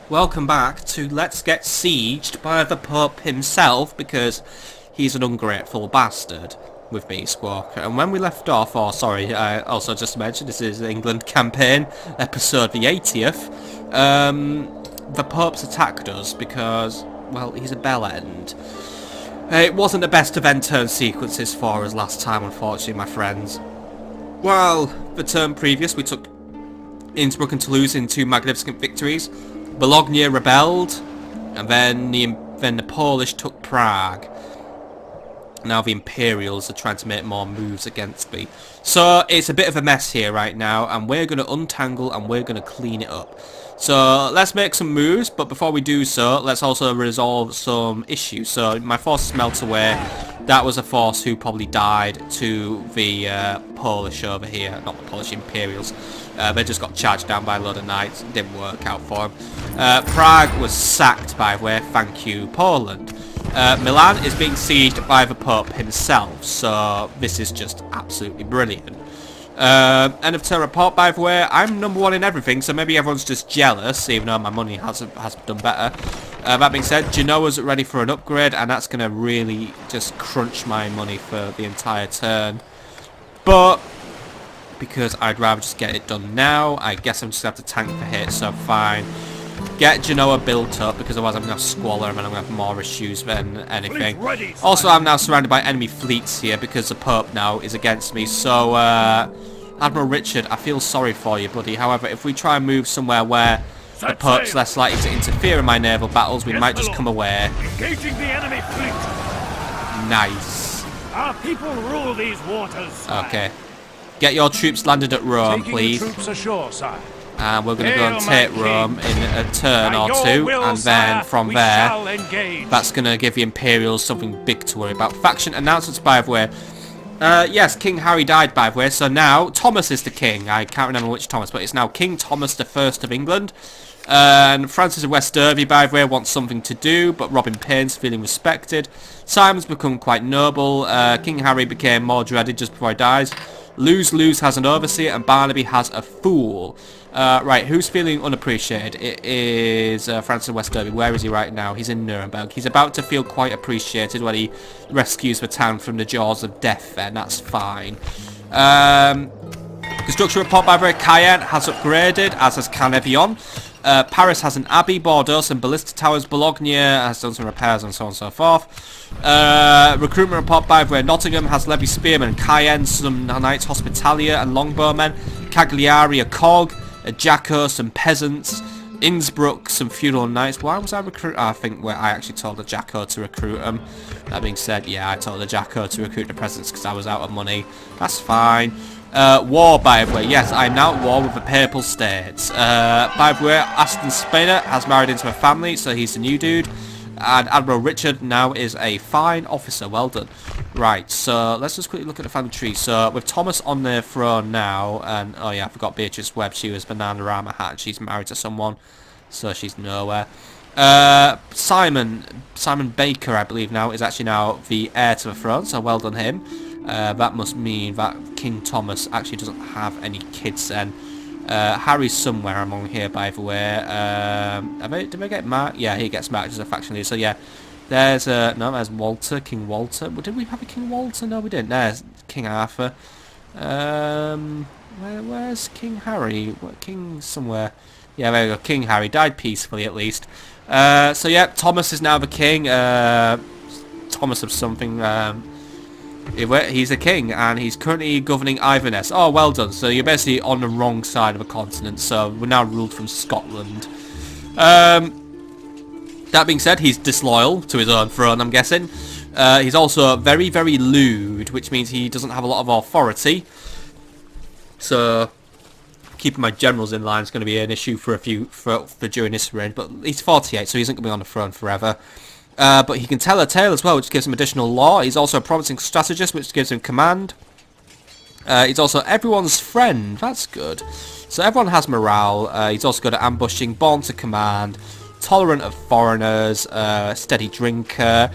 Welcome back to Let's Get Sieged by the Pope himself, because he's an ungrateful bastard with me, Skwalker. And when we left off, also just to mention, this is the England campaign, episode the 80th, the Pope's attacked us because, well, he's a bell end. It wasn't the best of end turn sequences for us last time, unfortunately, my friends. Well, the turn previous, we took Innsbruck and Toulouse in two magnificent victories. Bologna rebelled, and then the Polish took Prague. Now the Imperials are trying to make more moves against me. So it's a bit of a mess here right now, and we're going to untangle and we're going to clean it up. So let's make some moves, but before we do so, let's also resolve some issues. So my forces melt away. That was a force who probably died to the Polish over here, not the Polish Imperials. They just got charged down by a load of knights. Didn't work out for them. Prague was sacked, by the way. Thank you, Poland. Milan is being sieged by the Pope himself, so this is just absolutely brilliant. End of turn report, by the way. I'm number one in everything, so maybe everyone's just jealous, even though my money has done better. That being said, Genoa's ready for an upgrade, and that's going to really just crunch my money for the entire turn. But because I'd rather just get it done now, I guess I'm just going to have to tank for hit, so fine. Get Genoa built up, because otherwise I'm going to have Skwalker and I'm going to have more issues than anything. Also, I'm now surrounded by enemy fleets here, because the Pope now is against me, so Admiral Richard, I feel sorry for you, buddy. However, if we try and move somewhere where the Pope's less likely to interfere in my naval battles, we might just come away. Engaging the enemy fleet. Nice. Our people rule these waters, sire. Okay. Get your troops landed at Rome, Taking please. troops ashore, sire. And we're going to go and take Rome in a turn or two, and then from there, that's going to give the Imperials something big to worry about. Faction announcements, by the way. Yes, King Harry died, by the way, so now Thomas is the king. I can't remember which Thomas, but it's now King Thomas I of England. And Francis of West Derby, by the way, wants something to do, but Robin Payne's feeling respected. Simon's become quite noble. King Harry became more dreaded just before he dies. Lose has an overseer, and Barnaby has a fool. Right, who's feeling unappreciated? It is Francis of West Derby. Where is he right now? He's in Nuremberg. He's about to feel quite appreciated when he rescues the town from the jaws of death then. That's fine. Construction report, by the way. Cayenne has upgraded, as has Canevion. Paris has an abbey, Bordeaux and ballista towers, Bologna has done some repairs and so on and so forth. Recruitment report, by the way. Nottingham has levy spearmen, Cayenne some knights hospitalia and longbowmen, Cagliari a cog, a Jacko some peasants, Innsbruck some feudal knights. Why was I recruit? I think where I actually told the Jacko to recruit them. That being said, yeah, I told the Jacko to recruit the peasants because I was out of money. That's fine. War, by the way. Yes, I'm now at war with the Papal States. By the way, Aston Spinner has married into a family, so he's the new dude. And Admiral Richard now is a fine officer. Well done. Right, so let's just quickly look at the family tree. So with Thomas on the throne now, and oh yeah, I forgot Beatrice Webb. She was Bananarama Hat. She's married to someone, so she's nowhere. Simon Baker, I believe now, is actually now the heir to the throne, so well done him. That must mean that King Thomas actually doesn't have any kids then. Harry's somewhere among here, by the way. Did I get marked? Yeah, he gets marked as a faction leader. So yeah, there's there's Walter, King Walter. Did we have a King Walter? No, we didn't. There's King Arthur. Where's King Harry? What, King somewhere? Yeah, there we go. King Harry died peacefully at least. So yeah, Thomas is now the king. Thomas of something. He's a king, and he's currently governing Iverness. Oh, well done. So you're basically on the wrong side of a continent, so we're now ruled from Scotland. That being said, he's disloyal to his own throne, I'm guessing. He's also very, very lewd, which means he doesn't have a lot of authority. So keeping my generals in line is going to be an issue for during this reign, but he's 48, so he isn't going to be on the throne forever. But he can tell a tale as well, which gives him additional law. He's also a promising strategist, which gives him command. He's also everyone's friend. That's good. So everyone has morale. He's also good at ambushing, born to command, tolerant of foreigners, steady drinker,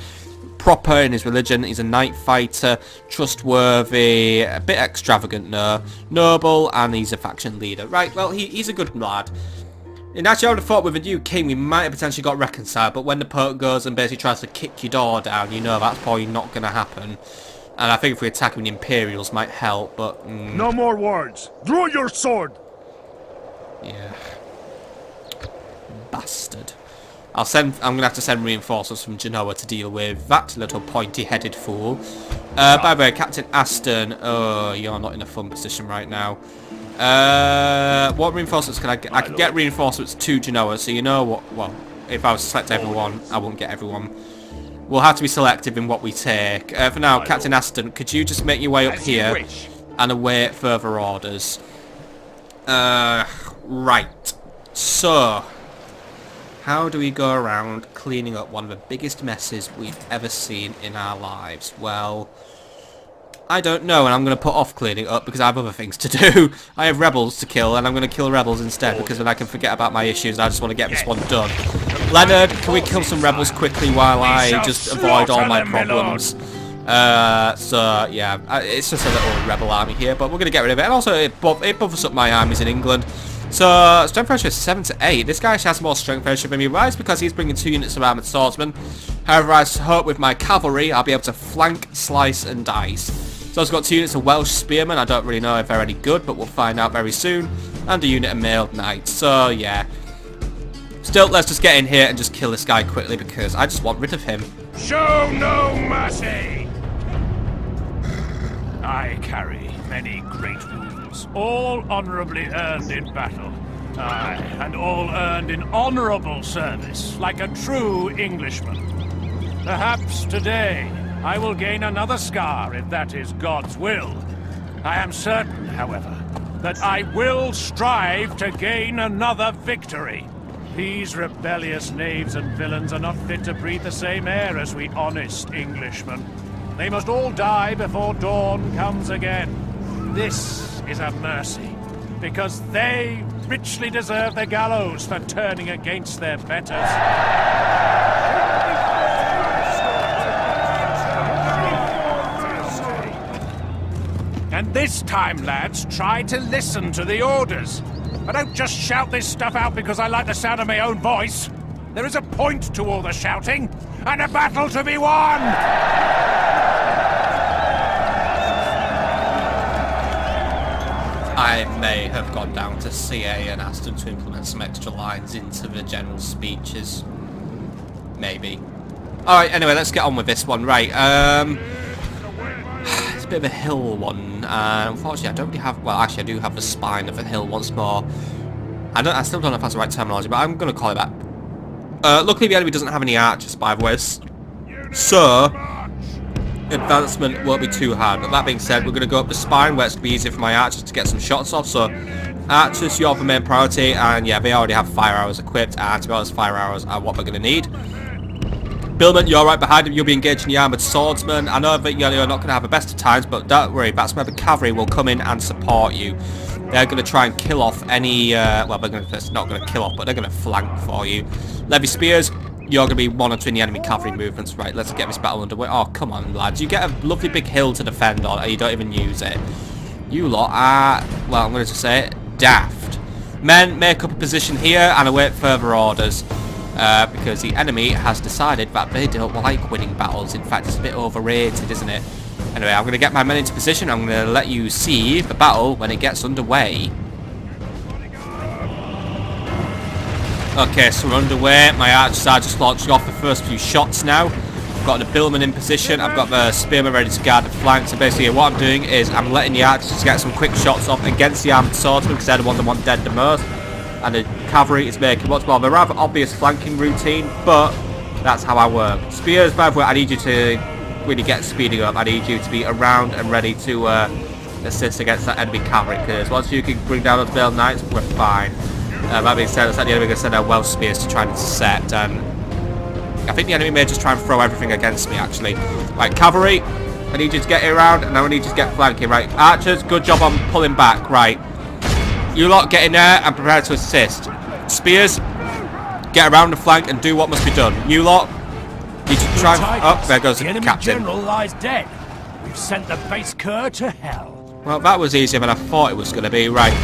proper in his religion. He's a knight fighter, trustworthy, a bit extravagant, noble, and he's a faction leader. Right, well, he's a good lad. In actually, I would have thought with a new king, we might have potentially got reconciled, but when the Pope goes and basically tries to kick your door down, you know that's probably not going to happen. And I think if we attack him, the Imperials might help, but... No more words. Draw your sword. Yeah. Bastard. I'm going to have to send reinforcements from Genoa to deal with that little pointy-headed fool. By the way, Captain Aston, oh, you're not in a fun position right now. What reinforcements can I get? I can get reinforcements to Genoa, so you know what, well, if I was to select everyone, I wouldn't get everyone. We'll have to be selective in what we take. For now, Captain Aston, could you just make your way up here and await further orders? Right. So, how do we go around cleaning up one of the biggest messes we've ever seen in our lives? Well, I don't know, and I'm going to put off cleaning up because I have other things to do. I have rebels to kill, and I'm going to kill rebels instead because then I can forget about my issues. I just want to get this one done. Leonard, can we kill some rebels quickly while I just avoid all my problems? So, yeah, it's just a little rebel army here, but we're going to get rid of it. And also, it buffers up my armies in England. So, strength ratio is 7 to 8. This guy actually has more strength ratio than me. Why? It's because he's bringing 2 units of armoured swordsmen. However, I hope with my cavalry, I'll be able to flank, slice, and dice. So I've got 2 units of Welsh spearmen. I don't really know if they're any good, but we'll find out very soon. And a unit of mailed knights. So, yeah. Still, let's just get in here and just kill this guy quickly because I just want rid of him. Show no mercy! I carry many great wounds, all honourably earned in battle. Aye, and all earned in honourable service, like a true Englishman. Perhaps today I will gain another scar if that is God's will. I am certain, however, that I will strive to gain another victory. These rebellious knaves and villains are not fit to breathe the same air as we honest Englishmen. They must all die before dawn comes again. This is a mercy, because they richly deserve the gallows for turning against their betters. And this time, lads, try to listen to the orders. I don't just shout this stuff out because I like the sound of my own voice. There is a point to all the shouting, and a battle to be won! I may have gone down to CA and asked them to implement some extra lines into the general speeches. Maybe. Alright, anyway, let's get on with this one. Right, it's a bit of a hill one. Unfortunately, I don't really have... Well, actually, I do have the spine of a hill once more. I still don't know if that's the right terminology, but I'm going to call it that. Luckily, the enemy doesn't have any archers, by the way. So, advancement won't be too hard. But that being said, we're going to go up the spine, where it's going to be easier for my archers to get some shots off. So, archers, you're the main priority. And yeah, they already have fire arrows equipped. And to be honest, fire arrows are what we're going to need. Billman, you're right behind him. You'll be engaging the armoured swordsman. I know that you're not going to have the best of times, but don't worry. That's where the cavalry will come in and support you. They're going to try and kill off any... well, they're not going to kill off, but they're going to flank for you. Levy spears, you're going to be monitoring the enemy cavalry movements. Right, let's get this battle underway. Oh, come on, lads. You get a lovely big hill to defend on, and you don't even use it. You lot are... Well, I'm going to just say it. Daft. Men, make up a position here and await further orders. Because the enemy has decided that they don't like winning battles. In fact, it's a bit overrated, isn't it? Anyway, I'm going to get my men into position. I'm going to let you see the battle when it gets underway. Okay, so we're underway. My archers are just launching off the first few shots now. I've got the billman in position. I've got the spearmen ready to guard the flank. So basically what I'm doing is I'm letting the archers get some quick shots off against the armoured swordsmen because they're the ones that want dead the most. And the cavalry is making much more of a rather obvious flanking routine, but that's how I work. Spears, by the way, I need you to really get speeding up. I need you to be around and ready to assist against that enemy cavalry, because once you can bring down those mailed knights, we're fine. That being said, it's like the enemy going to send out Welsh spears to try and intercept, and I think the enemy may just try and throw everything against me, actually. Right, cavalry, I need you to get here around, and now I need you to get flanking. Right, archers, good job on pulling back. Right. You lot get in there and prepare to assist. Spears, get around the flank and do what must be done. You lot, need to try... Oh, there goes the enemy captain. general lies dead. We've sent the base cur to hell. Well, that was easier than I thought it was going to be. Right,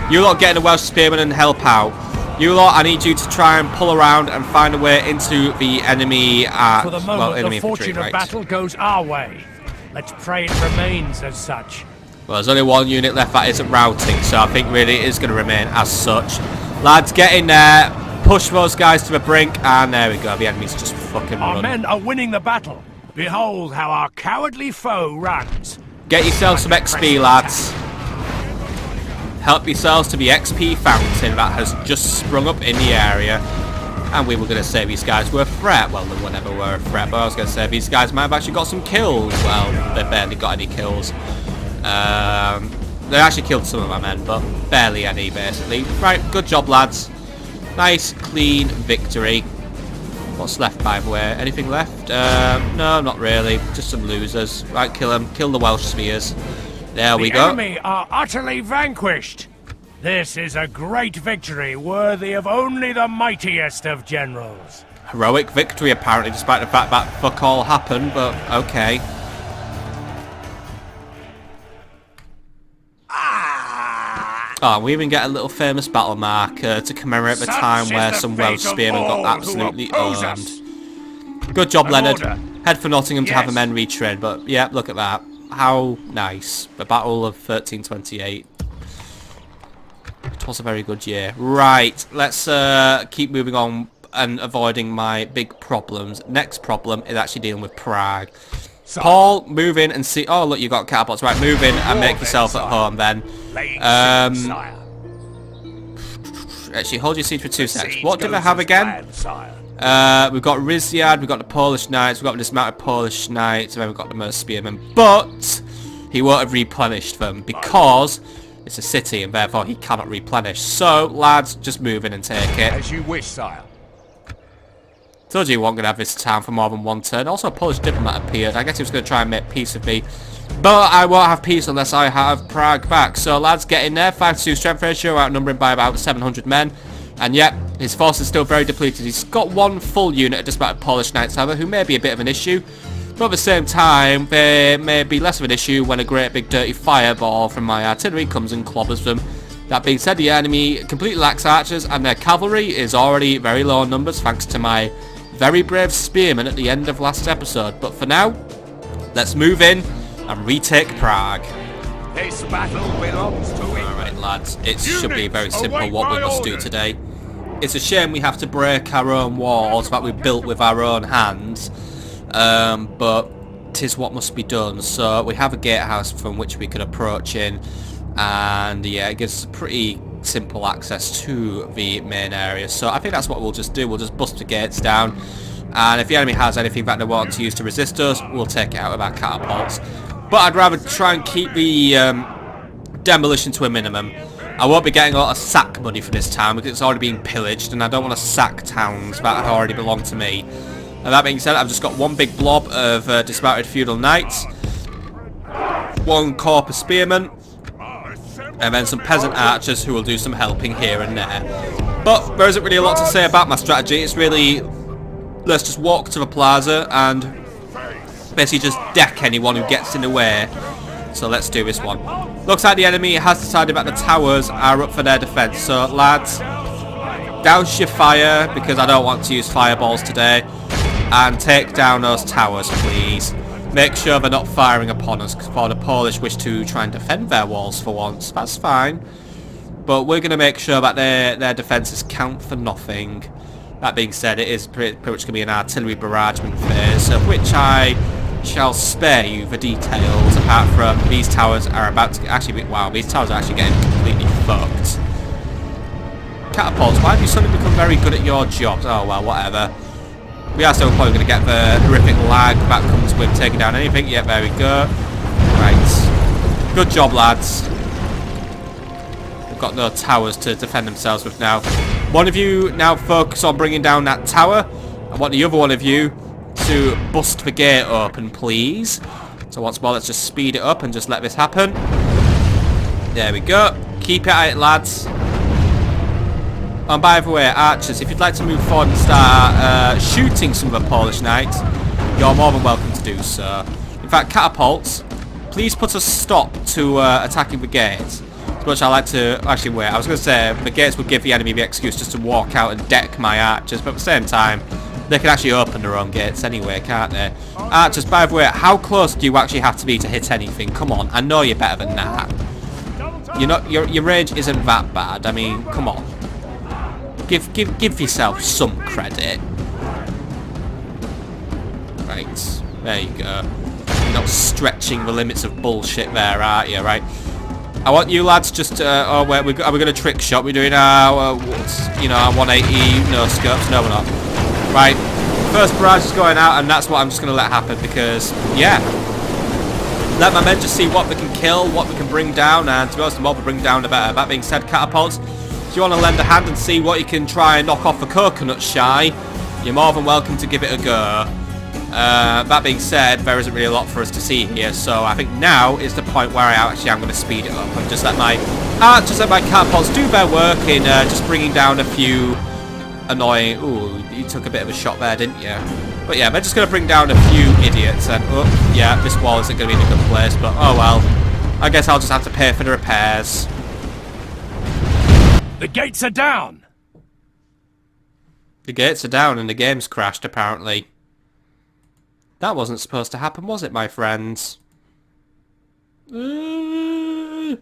you lot get in the Welsh spearmen and help out. You lot, I need you to try and pull around and find a way into the enemy For the moment, enemy the fortune infantry, of battle goes our way. Let's pray it remains as such. Well, there's only one unit left that isn't routing, so I think really it is going to remain as such. Lads, get in there, push those guys to the brink, and there we go, the enemy's just fucking Our run. men are winning the battle. Behold how our cowardly foe runs. Get yourselves some XP, lads. Help yourselves to the XP fountain that has just sprung up in the area. And we were going to say these guys were a threat. Well, they were never were a threat, but I was going to say these guys might have actually got some kills. Well, they barely got any kills. They actually killed some of my men, but barely any, basically. Right, good job, lads. Nice, clean victory. What's left, by the way? Anything left? No, not really. Just some losers. Right, kill them. Kill the Welsh spears. There we go. The enemy are utterly vanquished. This is a great victory worthy of only the mightiest of generals. Heroic victory, apparently, despite the fact that fuck all happened, but okay. Oh, we even get a little famous battle marker to commemorate the time where some Welsh spearmen got absolutely owned. Good job, Leonard. Head for Nottingham to have the men retrain, but yeah, look at that. How nice. The Battle of 1328. It was a very good year. Right, let's keep moving on and avoiding my big problems. Next problem is actually dealing with Prague. Paul, move in and see... Oh, look, you got catapults. Right, move in and make yourself at home then. Actually, hold your seat for 2 seconds. What do we have again? We've got Rizyad, we've got the Polish Knights, we've got the dismounted Polish Knights, and then we've got the most spearmen. But he won't have replenished them because it's a city and therefore he cannot replenish. So, lads, just move in and take it. As you wish, sire. Told you weren't going to have this town for more than one turn. Also, a Polish diplomat appeared. I guess he was going to try and make peace with me. But I won't have peace unless I have Prague back. So, lads, get in there. 5-2 strength ratio, outnumbering by about 700 men. And yep, his force is still very depleted. He's got one full unit of dismounted Polish Knights, however, who may be a bit of an issue. But at the same time, they may be less of an issue when a great big dirty fireball from my artillery comes and clobbers them. That being said, the enemy completely lacks archers, and their cavalry is already very low in numbers, thanks to my very brave spearmen at the end of last episode. But for now, let's move in and retake Prague. This battle belongs to England. Alright, lads, it should be very simple what we must do today. It's a shame we have to break our own walls that we built with our own hands, but 'tis what must be done. So we have a gatehouse from which we can approach in, and yeah, it gives us pretty simple access to the main area. So I think that's what we'll just do. We'll just bust the gates down, and if the enemy has anything that they want to use to resist us, we'll take it out with our catapults. But I'd rather try and keep the demolition to a minimum. I won't be getting a lot of sack money for this town because it's already been pillaged, and I don't want to sack towns that already belong to me. And that being said, I've just got one big blob of dismounted feudal knights, one corps of spearmen, and then some peasant archers who will do some helping here and there. But there isn't really a lot to say about my strategy. It's really, let's just walk to the plaza and basically just deck anyone who gets in the way. So let's do this one. Looks like the enemy has decided that the towers are up for their defense. So lads, douse your fire because I don't want to use fireballs today, and take down those towers, please. Make sure they're not firing upon us, for the Polish wish to try and defend their walls for once. That's fine. But we're going to make sure that their defences count for nothing. That being said, it is pretty much going to be an artillery barragement phase, of which I shall spare you the details, apart from these towers are about to actually wow, these towers are actually getting completely fucked. Catapults, why have you suddenly become very good at your jobs? Oh well, whatever. We are still probably going to get the horrific lag that comes with taking down anything. Yeah, there we go. Right. Good job, lads. We've got no towers to defend themselves with now. One of you now focus on bringing down that tower. I want the other one of you to bust the gate open, please. So once more, let's just speed it up and just let this happen. There we go. Keep it at it, lads. And by the way, archers, if you'd like to move forward and start shooting some of the Polish knights, you're more than welcome to do so. In fact, catapults, please put a stop to attacking the gates. As much as I like to... Actually, wait. I was going to say the gates would give the enemy the excuse just to walk out and deck my archers. But at the same time, they can actually open their own gates anyway, can't they? Archers, by the way, how close do you actually have to be to hit anything? Come on. I know you're better than that. You're not... Your range isn't that bad. I mean, come on. Give yourself some credit. Right. There you go. You're not stretching the limits of bullshit there, aren't you? Right. I want you lads just to... oh, wait, are we going to trick shot? We're doing our... you know, our 180 no scopes? No, we're not. Right. First barrage is going out, and that's what I'm just going to let happen because, yeah. Let my men just see what we can kill, what we can bring down, and to be honest, the more we bring down, the better. That being said, catapults, if you want to lend a hand and see what you can try and knock off the coconut shy, you're more than welcome to give it a go. That being said, there isn't really a lot for us to see here, so I think now is the point where I'm going to speed it up and just let my catapults do their work in just bringing down a few annoying... Ooh, you took a bit of a shot there, didn't you? But yeah, they're just going to bring down a few idiots, and oh, yeah, this wall isn't going to be in a good place, but oh well. I guess I'll just have to pay for the repairs. The gates are down! The gates are down and the game's crashed, apparently. That wasn't supposed to happen, was it, my friends? We'll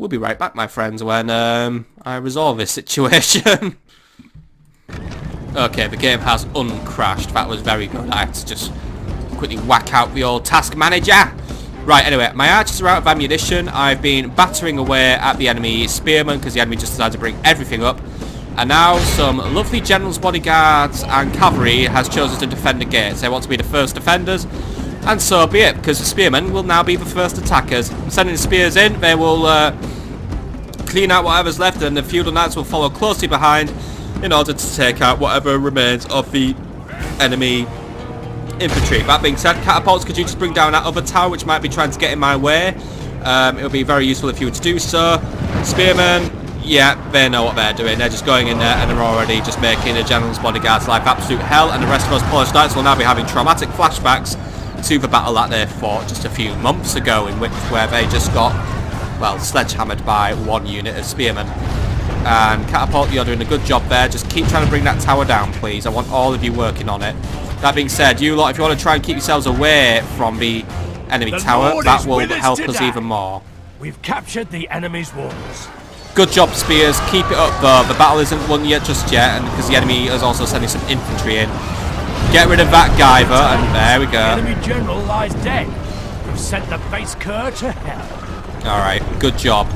be right back, my friends, when I resolve this situation. Okay, the game has uncrashed. That was very good. I had to just quickly whack out the old task manager. Right, anyway, my archers are out of ammunition. I've been battering away at the enemy spearmen because the enemy just decided to bring everything up. And now some lovely generals, bodyguards and cavalry has chosen to defend the gates. They want to be the first defenders. And so be it, because the spearmen will now be the first attackers. I'm sending the spears in. They will clean out whatever's left, and the feudal knights will follow closely behind in order to take out whatever remains of the enemy infantry. That being said, catapults, could you just bring down that other tower which might be trying to get in my way? It would be very useful if you were to do so. Spearmen, yeah, they know what they're doing. They're just going in there and they're already just making a general's bodyguard's life absolute hell, and the rest of us Polish knights will now be having traumatic flashbacks to the battle that they fought just a few months ago, in which where they just got, well, sledgehammered by one unit of spearmen. And catapult, you're doing a good job there. Just keep trying to bring that tower down, please. I want all of you working on it. That being said, you lot, if you want to try and keep yourselves away from the enemy tower, that will help us even more. We've captured the enemy's walls. Good job, spears. Keep it up, though. The battle isn't won yet just yet, and because the enemy is also sending some infantry in. Get rid of that guy, and there we go. The enemy general lies dead. We've sent the base cur to hell. Alright, good job.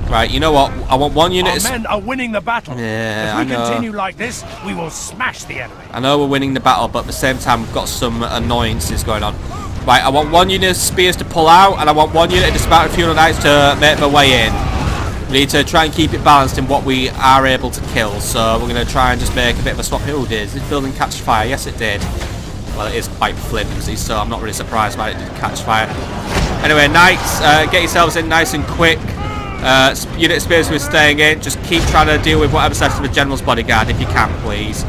Right, you know what? I want one unit... Our men are winning the battle. Yeah, if we continue like this, we will smash the enemy. I know we're winning the battle, but at the same time, we've got some annoyances going on. Right, I want one unit of spears to pull out, and I want one unit of dismounted feudal knights to make their way in. We need to try and keep it balanced in what we are able to kill, so we're going to try and just make a bit of a swap. Oh, did this building catch fire? Yes, it did. Well, it is quite flimsy, so I'm not really surprised why it did catch fire. Anyway, knights, get yourselves in nice and quick. Unit spears who are staying in, just keep trying to deal with whatever's left of the general's bodyguard if you can, please.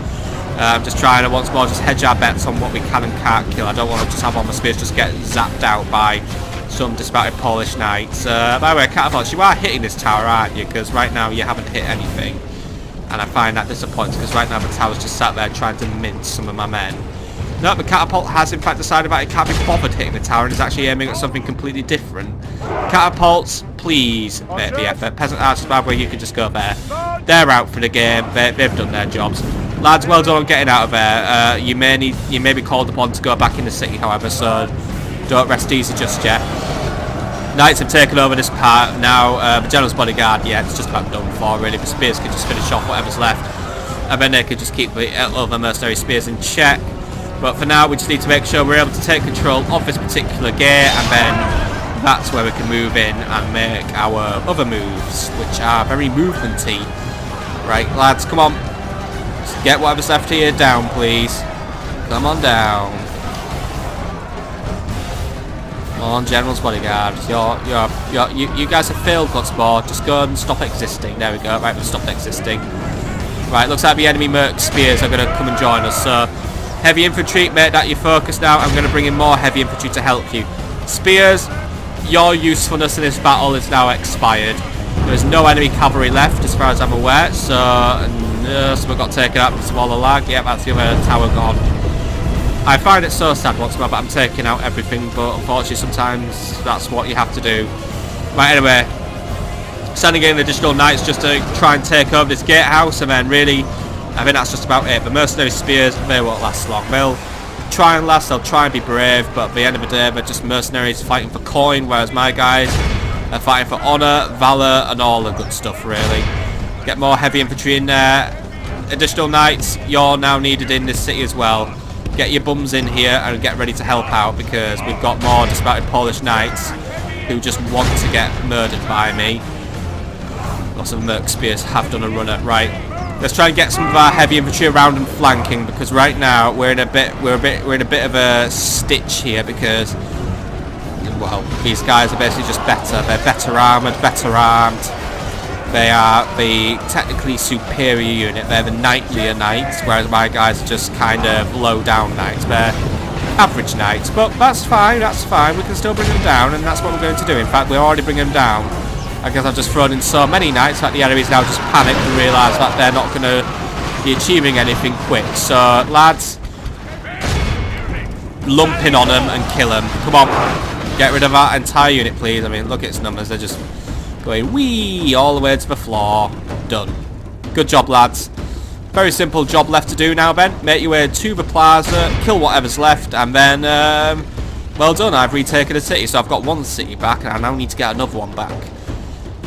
Just trying to once more just hedge our bets on what we can and can't kill. I don't want to just have all my spears just get zapped out by some dismounted Polish knights. By the way, catapults, you are hitting this tower, aren't you? Because right now you haven't hit anything, and I find that disappointing because right now the tower's just sat there trying to mince some of my men. No, the catapult has in fact decided that it can't be bothered hitting the tower and is actually aiming at something completely different. Catapults, please make the effort. Peasant archers, by the way, you can just go there. They're out for the game. They've done their jobs. Lads, well done on getting out of there. You may be called upon to go back in the city, however, so don't rest easy just yet. Knights have taken over this part now. The general's bodyguard, yeah, it's just about done for really. The spears can just finish off whatever's left, and then they can just keep the other mercenary spears in check. But for now, we just need to make sure we're able to take control of this particular gate, and then that's where we can move in and make our other moves, which are very movementy. Right, lads, come on. Just get whatever's left here down, please. Come on down. Come on, General's bodyguard. You guys have failed, Bloodsport. Just go and stop existing. There we go. Right, we've stopped existing. Right, looks like the enemy merc spears are going to come and join us, so... Heavy infantry, make that your focus now. I'm going to bring in more heavy infantry to help you. Spears, your usefulness in this battle is now expired. There's no enemy cavalry left as far as I'm aware, so we got taken out with smaller lag. Yep, that's the other tower gone. I find it so sad once more, but I'm taking out everything, but unfortunately sometimes that's what you have to do. Right, anyway, sending in additional knights just to try and take over this gatehouse, and then really, I think that's just about it. The mercenary spears, they won't last long. They'll try and last, they'll try and be brave, but at the end of the day, they're just mercenaries fighting for coin, whereas my guys are fighting for honour, valour, and all the good stuff, really. Get more heavy infantry in there. Additional knights, you're now needed in this city as well. Get your bums in here and get ready to help out, because we've got more dismounted Polish knights who just want to get murdered by me. Lots of merc spears have done a run at right. Let's try and get some of our heavy infantry around and flanking, because right now we're in a bit of a stitch here, because well, these guys are basically just better. They're better armed. They are the technically superior unit. They're the knightlier knights, whereas my guys are just kind of low down knights. They're average knights, but that's fine. We can still bring them down, and that's what we're going to do. In fact, we're already bringing them down. I guess I've just thrown in so many knights that the enemies now just panic and realise that they're not going to be achieving anything quick. So, lads, lump in on them and kill them. Come on, get rid of that entire unit, please. I mean, look at its numbers. They're just going wee all the way to the floor. Done. Good job, lads. Very simple job left to do now, then. Make your way to the plaza, kill whatever's left, and then, well done. I've retaken a city, so I've got one city back, and I now need to get another one back.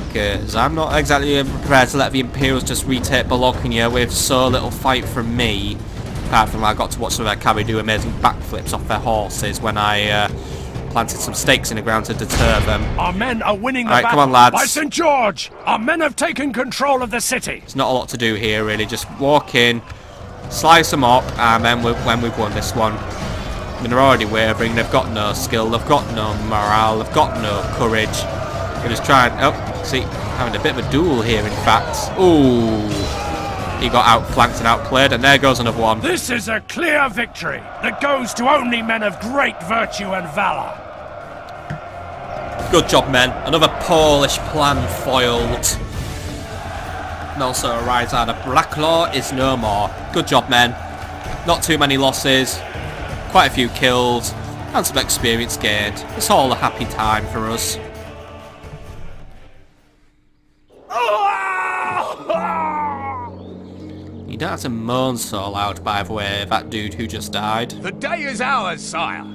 Because I'm not exactly prepared to let the Imperials just retake Bologna with so little fight from me. Apart from I got to watch some of their cavalry do amazing backflips off their horses when I planted some stakes in the ground to deter them. Our men are winning the battle. battle. Come on, lads. By St. George, our men have taken control of the city. There's not a lot to do here, really. Just walk in, slice them up, and then when we've won this one. I mean, they're already wavering. They've got no skill. They've got no morale. They've got no courage. We're just trying. Oh, see, having a bit of a duel here, in fact. Ooh. He got outflanked and outplayed, and there goes another one. This is a clear victory that goes to only men of great virtue and valour. Good job, men. Another Polish plan foiled. And also a rise out of Braclaw is no more. Good job, men. Not too many losses. Quite a few kills. And some experience gained. It's all a happy time for us. You don't have to moan so loud, by the way, that dude who just died. The day is ours, sire.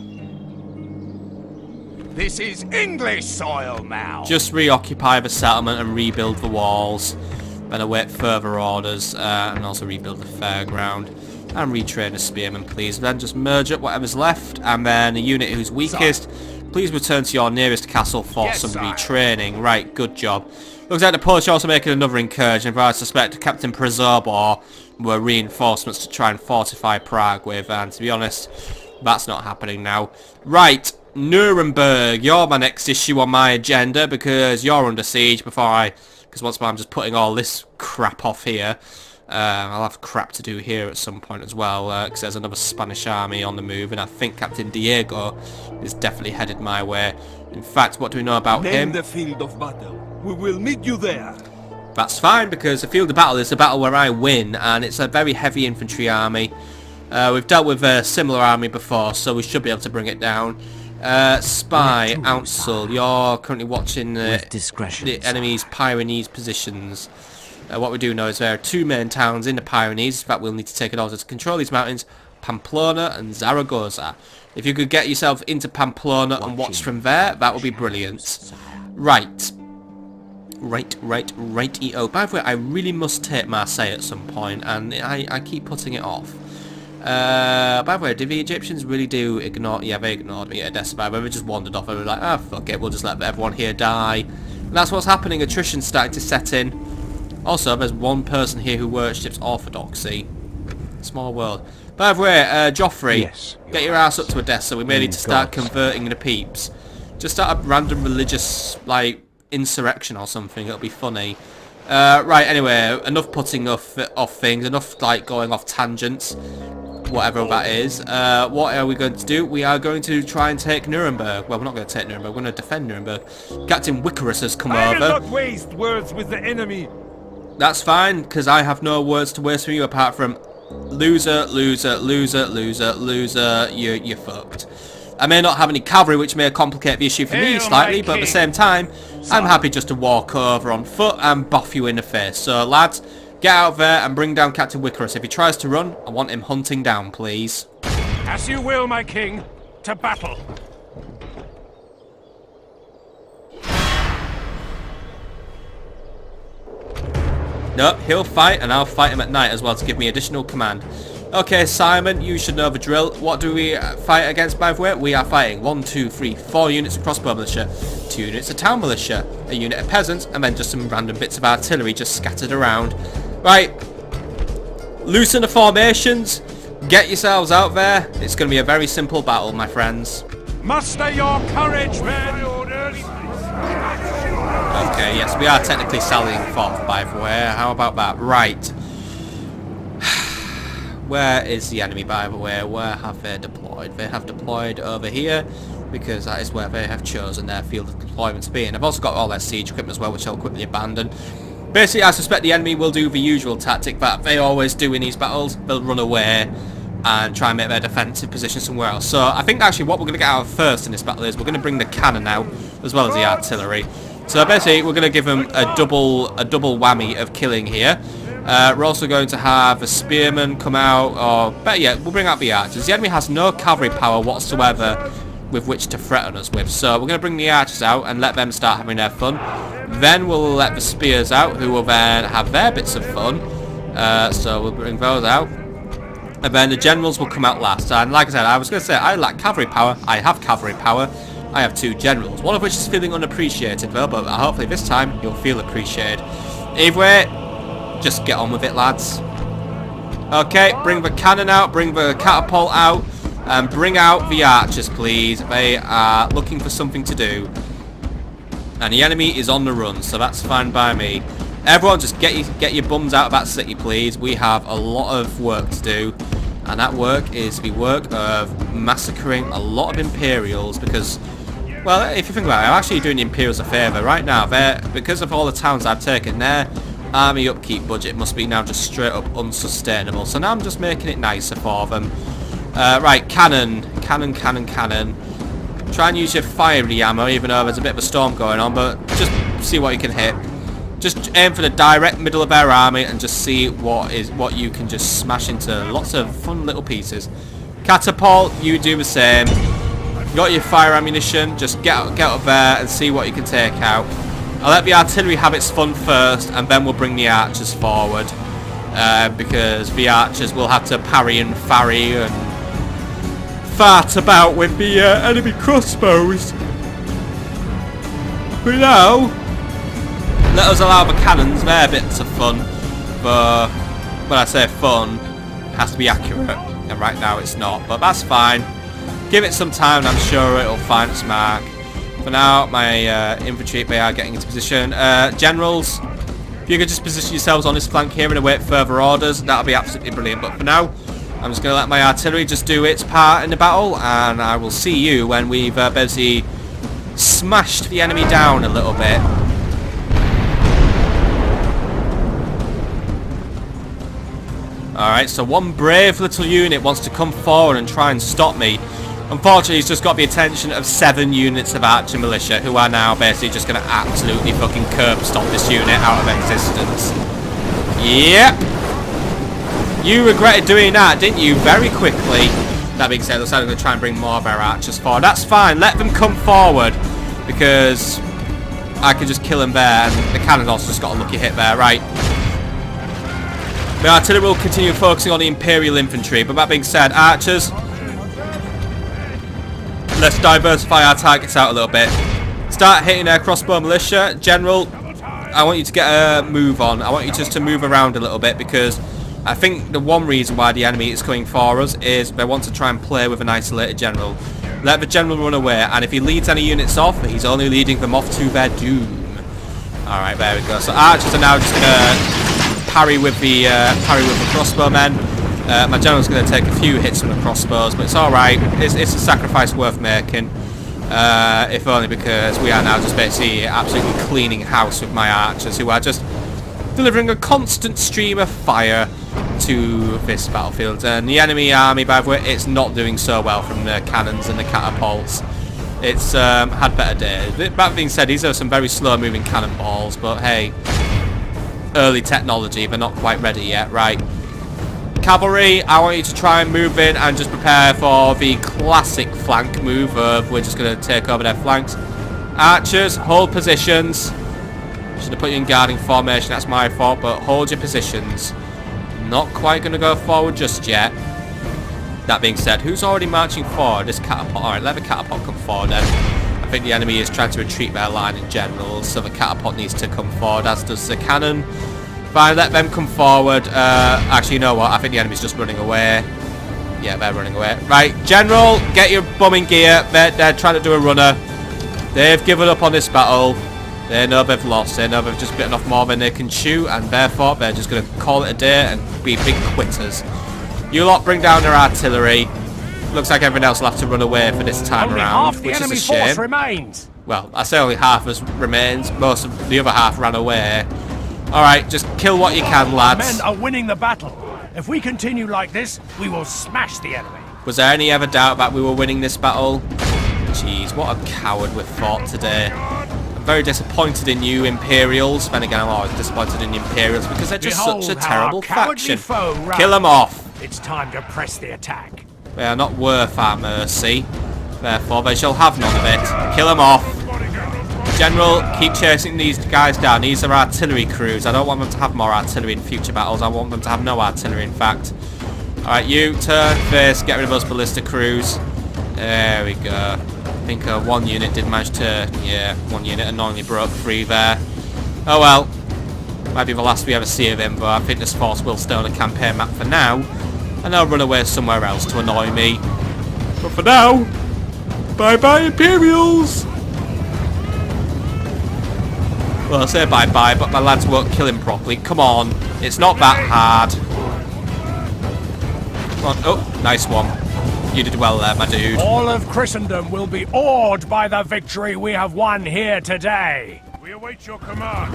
This is English soil now. Just reoccupy the settlement and rebuild the walls. Then await further orders, and also rebuild the fairground. And retrain a spearman, please. Then just merge up whatever's left, and then a unit who's weakest, please return to your nearest castle for some retraining. Right, good job. Looks like the Polish are also making another incursion, but I suspect Captain Przobor were reinforcements to try and fortify Prague with, and to be honest, that's not happening now. Right, Nuremberg, you're my next issue on my agenda, because you're under siege because once more I'm just putting all this crap off here. I'll have crap to do here at some point as well, because there's another Spanish army on the move, and I think Captain Diego is definitely headed my way. In fact, what do we know about him? Name the field of battle. We will meet you there. That's fine, because the field of battle is a battle where I win, and it's a very heavy infantry army. We've dealt with a similar army before, so we should be able to bring it down. Spy, Ouncil, you're currently watching the enemy's Pyrenees positions. What we do know is there are two main towns in the Pyrenees. In fact, we'll need to take an order to control these mountains: Pamplona and Zaragoza. If you could get yourself into Pamplona and watch from there, that would be brilliant. Right. Right-eo. By the way, I really must take Marseille at some point, and I keep putting it off. By the way, did the Egyptians really do ignore... Yeah, they ignored me at Edessa. By the way, they just wandered off and were like, ah, fuck it, we'll just let everyone here die. And that's what's happening. Attrition's starting to set in. Also, there's one person here who worships orthodoxy. Small world. By the way, Joffrey, yes, get your ass up to Edessa. We may need to start converting the peeps. Just start a random religious, like, insurrection or something. It'll be funny. Right, anyway, enough putting off things. Enough, like, going off tangents. whatever that is. What are we going to do? We are going to try and take Nuremberg. Well, we're not going to take Nuremberg. We're going to defend Nuremberg. Captain Wickerus has come I will over. not waste words with the enemy. That's fine, because I have no words to waste from you apart from loser, loser, loser, loser, loser. You're fucked. I may not have any cavalry, which may complicate the issue for me Hail slightly, my but at the king. same time, I'm happy just to walk over on foot and boff you in the face. So, lads, get out there and bring down Captain Wickerus. If he tries to run, I want him hunting down, please. As you will, my king. To battle. Nope, he'll fight, and I'll fight him at night as well to give me additional command. Okay, Simon, you should know the drill. What do we fight against, by the way? We are fighting 1, 2, 3, 4 units of crossbow militia, 2 units of town militia, a unit of peasants, and then just some random bits of artillery just scattered around. Right, loosen the formations, get yourselves out there. It's going to be a very simple battle, my friends. Muster your courage, men. Okay, yes, we are technically sallying forth, by the way. How about that? Right. Where is the enemy, by the way? Where have they deployed? They have deployed over here, because that is where they have chosen their field of deployment to be. And I've also got all their siege equipment as well, which I'll quickly abandon. Basically, I suspect the enemy will do the usual tactic that they always do in these battles. They'll run away and try and make their defensive position somewhere else. So I think actually what we're going to get out of first in this battle is we're going to bring the cannon out, as well as the artillery. So basically, we're going to give them a double whammy of killing here. We're also going to have a spearman come out, or better yet, we'll bring out the archers. The enemy has no cavalry power whatsoever with which to threaten us with. So we're going to bring the archers out and let them start having their fun. Then we'll let the spears out, who will then have their bits of fun. So we'll bring those out. And then the generals will come out last. And like I said, I was going to say, I lack cavalry power. I have cavalry power. I have 2 generals, one of which is feeling unappreciated though, but hopefully this time you'll feel appreciated. Either way, just get on with it, lads. Okay, bring the cannon out, bring the catapult out, and bring out the archers, please. They are looking for something to do. And the enemy is on the run, so that's fine by me. Everyone, just get your bums out of that city, please. We have a lot of work to do. And that work is the work of massacring a lot of Imperials, because, well, if you think about it, I'm actually doing the Imperials a favour. Right now, because of all the towns I've taken, their army upkeep budget must be now just straight up unsustainable. So now I'm just making it nicer for them. Right, cannon. Try and use your fiery ammo, even though there's a bit of a storm going on, but just see what you can hit. Just aim for the direct middle of their army and just see what you can just smash into lots of fun little pieces. Catapult, you do the same. You got your fire ammunition, just get up there and see what you can take out. I'll let the artillery have its fun first, and then we'll bring the archers forward. Because the archers will have to parry and farry and fart about with the enemy crossbows. But now, let us allow the cannons their bits of fun, but when I say fun, it has to be accurate, and right now it's not, but that's fine. Give it some time and I'm sure it'll find its mark. For now, my infantry, they are getting into position. Generals, if you could just position yourselves on this flank here and await further orders, that'll be absolutely brilliant. But for now, I'm just going to let my artillery just do its part in the battle, and I will see you when we've basically smashed the enemy down a little bit. Alright, so one brave little unit wants to come forward and try and stop me. Unfortunately, he's just got the attention of 7 units of archer militia, who are now basically just going to absolutely fucking curb stomp this unit out of existence. Yep. You regretted doing that, didn't you? Very quickly. That being said, looks like I'm going to try and bring more of our archers forward. That's fine. Let them come forward, because I can just kill them there, and the cannon also just got a lucky hit there. Right. The artillery will continue focusing on the Imperial infantry, but that being said, archers, let's diversify our targets out a little bit. Start hitting their crossbow militia. General, I want you to get a move on. I want you just to move around a little bit, because I think the one reason why the enemy is coming for us is they want to try and play with an isolated general. Let the general run away, and if he leads any units off, he's only leading them off to their doom. Alright, there we go. So archers are now just going to parry with the crossbowmen. My general's going to take a few hits from the crossbows, but it's alright. It's a sacrifice worth making. If only because we are now just basically absolutely cleaning house with my archers, who are just delivering a constant stream of fire to this battlefield. And the enemy army, by the way, it's not doing so well from the cannons and the catapults. It's had better days. That being said, these are some very slow moving cannonballs, but hey, early technology, they're not quite ready yet. Right, cavalry, I want you to try and move in and just prepare for the classic flank move of we're just going to take over their flanks. Archers, hold positions. Should have put you in guarding formation, that's my fault, but hold your positions. Not quite going to go forward just yet. That being said, who's already marching forward? This catapult. Alright, let the catapult come forward then. I think the enemy is trying to retreat their line in general, so the catapult needs to come forward, as does the cannon. Fine, let them come forward. Actually, you know what? I think the enemy's just running away. Yeah, they're running away. Right, General, get your bumming gear. They're trying to do a runner. They've given up on this battle. They know they've lost. They know they've just bitten off more than they can chew, and therefore they're just going to call it a day and be big quitters. You lot bring down their artillery. Looks like everyone else will have to run away for this time Only around, half the which is a enemy shame. force remains. Well, I say only half as remains. Most of the other half ran away. Alright, just kill what you can, Our lads. men are winning the battle. If we continue like this, we will smash the enemy. Was there any ever doubt that we were winning this battle? Jeez, what a coward we've fought today. I'm very disappointed in you, Imperials. Then again, I'm always disappointed in the Imperials because they're just Behold such a how terrible our cowardly faction. foe runs. Kill them off. It's time to press the attack. They are not worth our mercy. Therefore, they shall have none of it. Kill them off. General, keep chasing these guys down. These are artillery crews. I don't want them to have more artillery in future battles. I want them to have no artillery, in fact. Alright, you, turn, face, get rid of those ballista crews. There we go. I think one unit did manage to... Yeah, one unit annoyingly broke free there. Oh well. Might be the last we ever see of him, but I think this force will stay on the campaign map for now. And they'll run away somewhere else to annoy me. But for now, bye-bye, Imperials! Well, I say bye-bye, but my lads won't kill him properly. Come on, it's not that hard. Come on. Oh, nice one. You did well there, my dude. All of Christendom will be awed by the victory we have won here today. We await your command.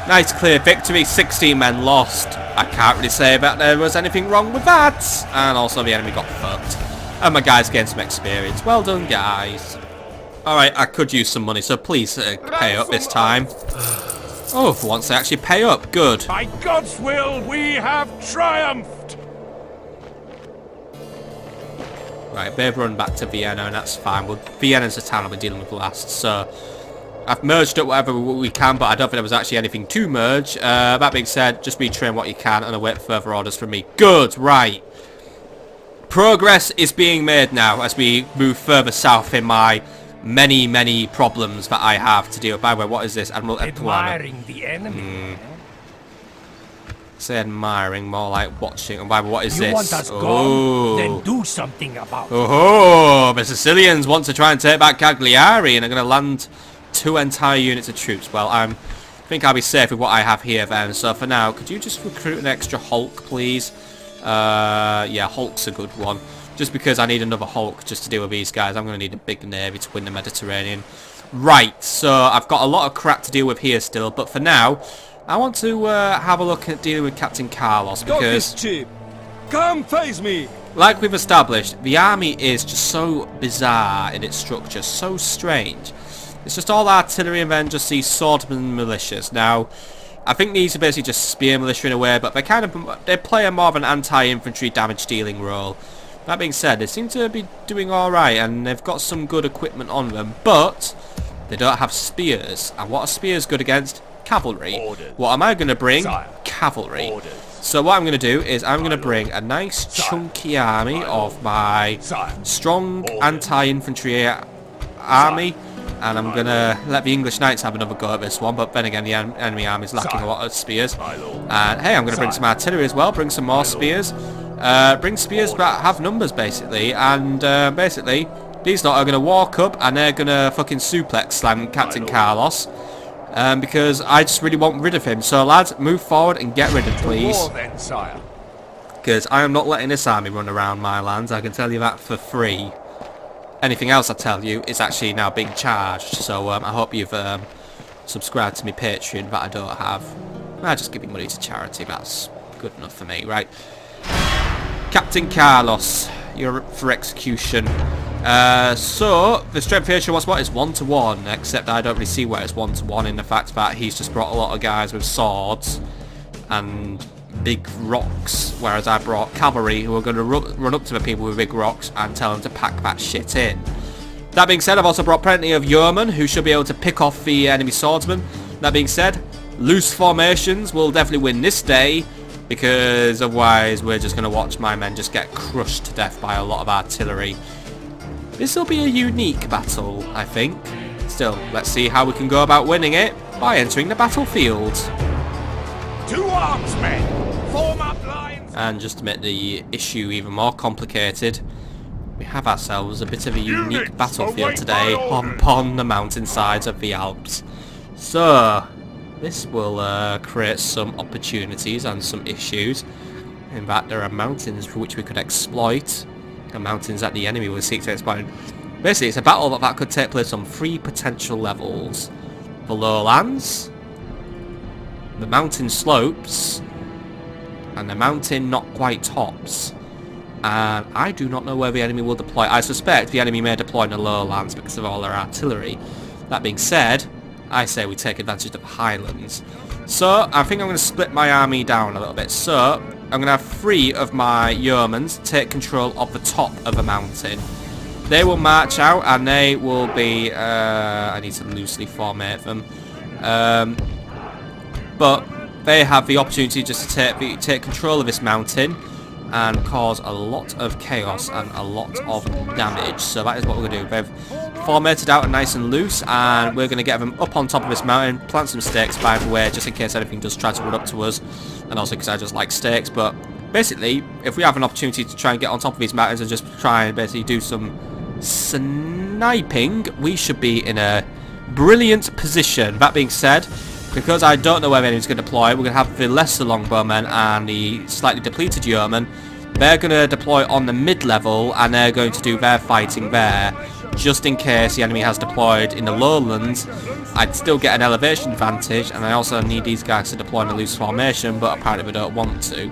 Nice clear victory, 16 men lost. I can't really say that there was anything wrong with that. And also the enemy got fucked. And my guys gained some experience. Well done, guys. Alright, I could use some money, so please pay up this time. Oh, for once they actually pay up. Good. By God's will, we have triumphed. Right, they've run back to Vienna, and that's fine. Well, Vienna's the town I've been dealing with last, so... I've merged up whatever we can, but I don't think there was actually anything to merge. That being said, just retrain what you can and await further orders from me. Good, right. Progress is being made now as we move further south in my many, many problems that I have to deal with. By the way, what is this? Admiral Admiring the enemy. Say admiring, more like watching. And by the way, what is You this? want us gone? Then do something about it. Oh, the Sicilians want to try and take back Cagliari and are going to land 2 entire units of troops. Well, I think I'll be safe with what I have here then. So for now, could you just recruit an extra Hulk, please? Yeah, Hulk's a good one. Just because I need another Hulk just to deal with these guys. I'm going to need a big navy to win the Mediterranean. Right, so I've got a lot of crap to deal with here still. But for now, I want to have a look at dealing with Captain Carlos. Because, cheap. Come face me. like we've established, the army is just so bizarre in its structure. So strange. It's just all artillery and then just these swordsman militias. Now, I think these are basically just spear militia in a way, but they play a more of an anti-infantry damage dealing role. That being said, they seem to be doing alright and they've got some good equipment on them, but they don't have spears. And what are spears good against? Cavalry. Orders. What am I going to bring? Sire. Cavalry. Orders. So what I'm going to do is I'm going to bring a nice chunky army of my strong anti-infantry army. And I'm going to let the English Knights have another go at this one. But then again, the enemy army is lacking a lot of spears. And hey, I'm going to bring some artillery as well. Bring some more spears. Bring spears that have numbers, basically. And basically, these lot are going to walk up and they're going to fucking suplex slam Captain Carlos. because I just really want rid of him. So lads, move forward and get rid of, please. War then, sire. Because I am not letting this army run around my lands, I can tell you that for free. Anything else I tell you is actually now being charged, so I hope you've subscribed to my Patreon that I don't have. I just give me money to charity, that's good enough for me, right? Captain Carlos, you're up for execution. So, the strength ratio was what? It's 1-to-1, except I don't really see where it's 1-to-1 in the fact that he's just brought a lot of guys with swords and big rocks, whereas I brought cavalry who are going to run up to the people with big rocks and tell them to pack that shit in. That being said, I've also brought plenty of yeomen who should be able to pick off the enemy swordsmen. That being said, loose formations will definitely win this day, because otherwise we're just going to watch my men just get crushed to death by a lot of artillery. This will be a unique battle, I think. Still, let's see how we can go about winning it by entering the battlefield. To arms, men! Form up lines! And just to make the issue even more complicated, we have ourselves a bit of a unique battlefield today upon the mountainsides of the Alps. So, this will create some opportunities and some issues. In fact, there are mountains for which we could exploit, and mountains that the enemy will seek to exploit. Basically, it's a battle that could take place on 3 potential levels. The lowlands, the mountain slopes, and the mountain not quite tops. And I do not know where the enemy will deploy. I suspect the enemy may deploy in the lowlands because of all their artillery. That being said, I say we take advantage of the highlands. So, I think I'm going to split my army down a little bit. So, I'm going to have 3 of my yeomen take control of the top of a mountain. They will march out and they will be... I need to loosely formate them. But they have the opportunity just to take control of this mountain and cause a lot of chaos and a lot of damage. So that is what we're going to do. They've formatted out and nice and loose, and we're going to get them up on top of this mountain, plant some stakes by the way, just in case anything does try to run up to us, and also because I just like stakes. But basically, if we have an opportunity to try and get on top of these mountains and just try and basically do some sniping, we should be in a brilliant position. That being said, because I don't know where anyone's going to deploy, we're going to have the lesser longbowmen and the slightly depleted yeomen. They're going to deploy on the mid-level, and they're going to do their fighting there. Just in case the enemy has deployed in the lowlands, I'd still get an elevation advantage, and I also need these guys to deploy in a loose formation, but apparently they don't want to.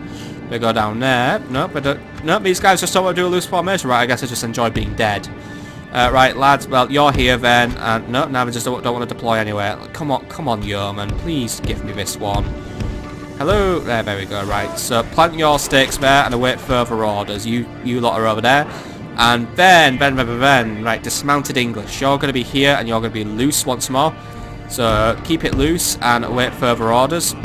They go down there. Nope, they don't. Nope, these guys just don't want to do a loose formation. Right, I guess I just enjoy being dead. Right, lads, well, you're here then, and no, now we just don't want to deploy anywhere. Come on, yeoman, please give me this one. Hello, there we go, right, so plant your stakes there and await further orders. You lot are over there, and then, right, dismounted English, you're going to be here, and you're going to be loose once more, so keep it loose and await further orders.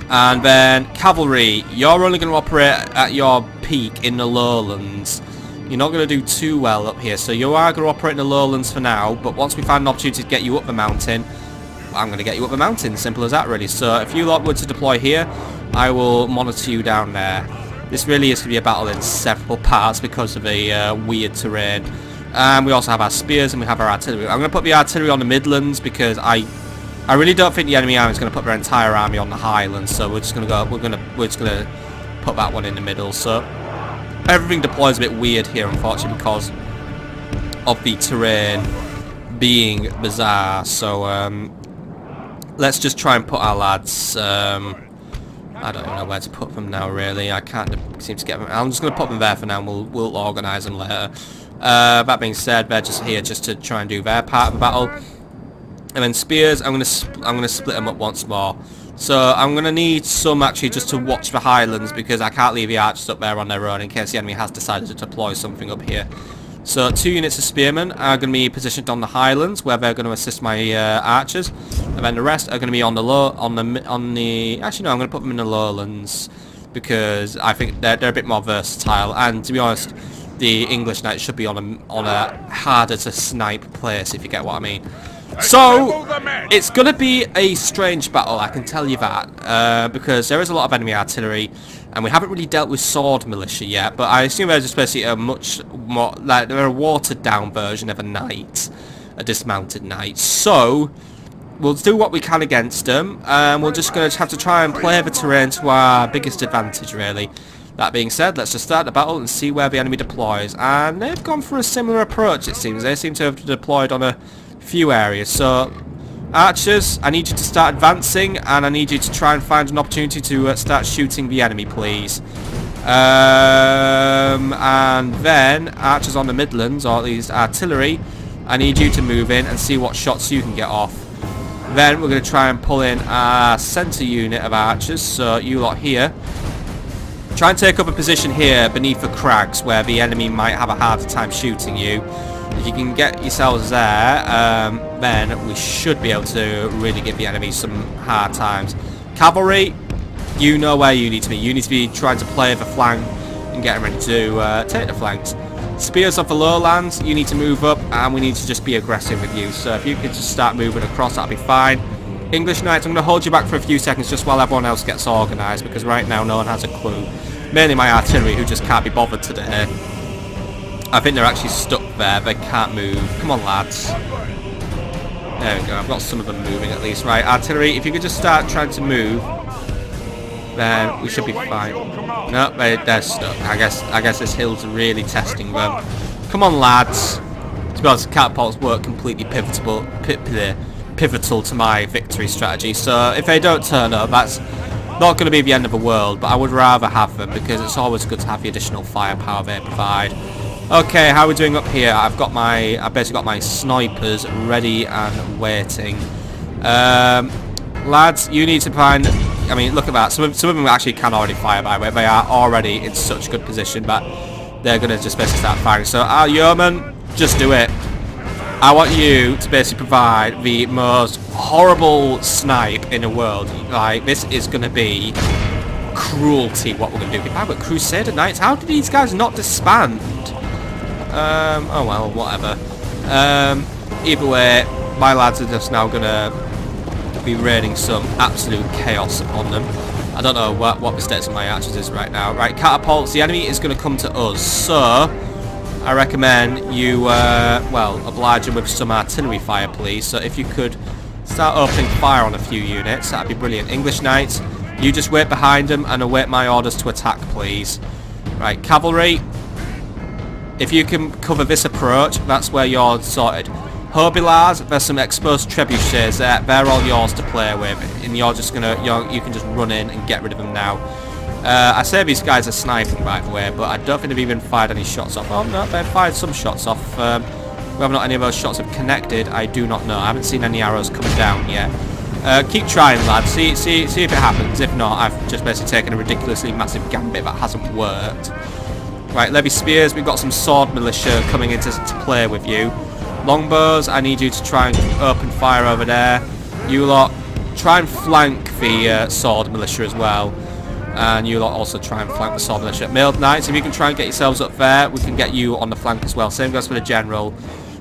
And then, cavalry, you're only going to operate at your peak in the lowlands. You're not going to do too well up here, so you are going to operate in the lowlands for now, but once we find an opportunity to get you up the mountain, I'm going to get you up the mountain, simple as that really. So if you lot were to deploy here, I will monitor you down there. This really is going to be a battle in several parts because of the weird terrain. And we also have our spears and we have our artillery. I'm going to put the artillery on the midlands because I really don't think the enemy army is going to put their entire army on the highlands, so we're just going to go, we're just going to put that one in the middle. So everything deploys a bit weird here, unfortunately, because of the terrain being bizarre. So let's just try and put our lads. I don't know where to put them now, really. I can't seem to get them. I'm just going to put them there for now, and we'll organise them later. That being said, they're just here just to try and do their part of the battle. And then spears, I'm going to split them up once more. So I'm going to need some actually just to watch the highlands, because I can't leave the archers up there on their own in case the enemy has decided to deploy something up here. So 2 units of spearmen are going to be positioned on the highlands where they're going to assist my archers, and then the rest are going to be on the actually no, I'm going to put them in the lowlands because I think they're a bit more versatile, and to be honest, the English knights should be on a harder to snipe place, if you get what I mean. So, it's going to be a strange battle, I can tell you that, because there is a lot of enemy artillery, and we haven't really dealt with sword militia yet, but I assume they're just basically a much more, like, they're a watered down version of a knight, a dismounted knight. So, we'll do what we can against them. We're just going to have to try and play the terrain to our biggest advantage, really. That being said, let's just start the battle and see where the enemy deploys. And they've gone for a similar approach, it seems. They seem to have deployed on a few areas. So, archers, I need you to start advancing, and I need you to try and find an opportunity to start shooting the enemy, please. And then, archers on the Midlands, or at least artillery, I need you to move in and see what shots you can get off. Then we're going to try and pull in our centre unit of archers, so you lot here. Try and take up a position here beneath the crags where the enemy might have a harder time shooting you. If you can get yourselves there, then we should be able to really give the enemy some hard times. Cavalry, you know where you need to be. You need to be trying to play the flank and get ready to take the flanks. Spears off the lowlands, you need to move up, and we need to just be aggressive with you. So if you could just start moving across, that'll be fine. English Knights, I'm going to hold you back for a few seconds just while everyone else gets organised, because right now no one has a clue. Mainly my artillery, who just can't be bothered today. I think they're actually stuck there, they can't move. Come on, lads. There we go, I've got some of them moving at least. Right, artillery, if you could just start trying to move, then we should be fine. No, they're stuck. I guess this hill's really testing them. Come on, lads. To be honest, catapults work completely pivotal to my victory strategy. So if they don't turn up, that's not going to be the end of the world. But I would rather have them because it's always good to have the additional firepower they provide. Okay, how are we doing up here? I've basically got my snipers ready and waiting. Lads, you need to find. I mean, look at that. Some of them actually can already fire, by the way. They are already in such good position, but they're going to just basically start firing. So, our yeoman, just do it. I want you to basically provide the most horrible snipe in the world. Like, this is going to be cruelty, what we're going to do. If I've got Crusader Knights, how did these guys not disband? Oh well, whatever. Either way, my lads are just now going to be raining some absolute chaos upon them. I don't know what the status of my archers is right now. Right, catapults, the enemy is going to come to us, so I recommend you, well, oblige them with some artillery fire, please. So if you could start opening fire on a few units, that'd be brilliant. English Knights, you just wait behind them and await my orders to attack, please. Right, cavalry, if you can cover this approach, that's where you're sorted. Hobilars, there's some exposed trebuchets there. They're all yours to play with, and you're just gonna, you can just run in and get rid of them now. I say these guys are sniping, by the way, but I don't think they've even fired any shots off. Oh no, they've fired some shots off. Whether or not any of those shots have connected, I do not know. I haven't seen any arrows coming down yet. Keep trying, lads. See if it happens. If not, I've just basically taken a ridiculously massive gambit that hasn't worked. Right, levy spears. We've got some sword militia coming into to play with you. Longbows, I need you to try and open fire over there. You lot, try and flank the sword militia as well. And you lot also try and flank the sword militia. Mailed Knights, if you can try and get yourselves up there, we can get you on the flank as well. Same goes for the general,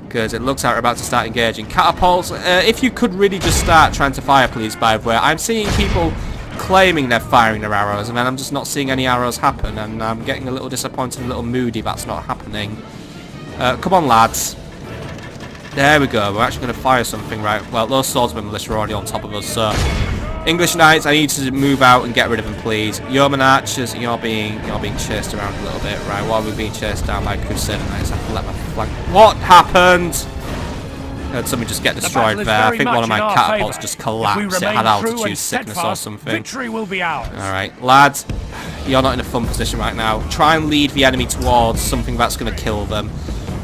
because it looks like we're about to start engaging. Catapults, if you could really just start trying to fire, please, by the way. I'm seeing people claiming they're firing their arrows, and then I'm just not seeing any arrows happen, and I'm getting a little disappointed, a little moody that's not happening. Come on, lads. There we go, we're actually going to fire something, right? Well, those swordsmen militia are already on top of us, so English Knights, I need to move out and get rid of them, please. Yeoman Archers, you're being chased around a little bit, right? While we're being chased down by Crusader Knights, I have to let my flank. What happened? Heard something just get destroyed there. I think one of my catapults just collapsed. It had altitude sickness or something. Victory will be ours. Alright, lads, you're not in a fun position right now. Try and lead the enemy towards something that's going to kill them.